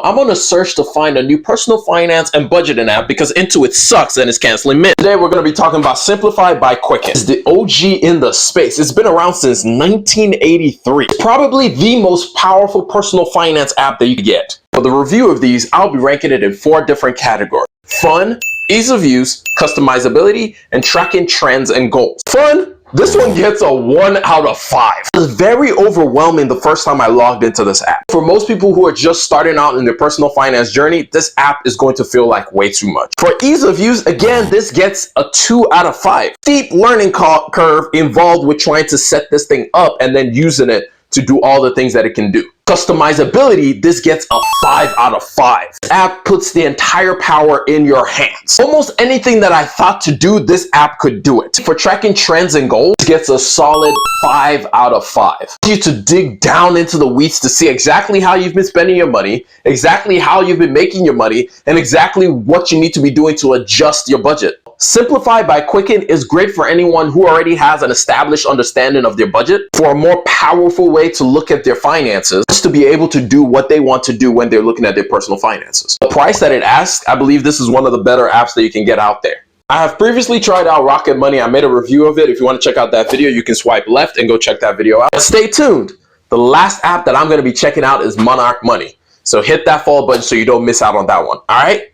I'm on a search to find a new personal finance and budgeting app because Intuit sucks and it's canceling Mint. Today we're going to be talking about Simplify by Quicken. It's the OG in the space. It's been around since 1983. It's probably the most powerful personal finance app that you can get. For the review of these, I'll be ranking it in 4 different categories: fun, ease of use, customizability, and tracking trends and goals. Fun? This one gets a 1 out of 5. It was very overwhelming the first time I logged into this app. For most people who are just starting out in their personal finance journey, this app is going to feel like way too much. For ease of use, again, this gets a 2 out of 5. Steep learning curve involved with trying to set this thing up and then using it to do all the things that it can do. Customizability, this gets a 5 out of 5. This app puts the entire power in your hands. Almost anything that I thought to do, this app could do it. For tracking trends and goals, it gets a solid 5 out of 5. You to dig down into the weeds to see exactly how you've been spending your money, exactly how you've been making your money, and exactly what you need to be doing to adjust your budget. Simplify by Quicken is great for anyone who already has an established understanding of their budget, for a more powerful way to look at their finances, just to be able to do what they want to do when they're looking at their personal finances. The price that it asks, I believe this is one of the better apps that you can get out there. I have previously tried out Rocket Money. I made a review of it. If you want to check out that video, you can swipe left and go check that video out. But stay tuned. The last app that I'm going to be checking out is Monarch Money. So hit that follow button so you don't miss out on that one. All right?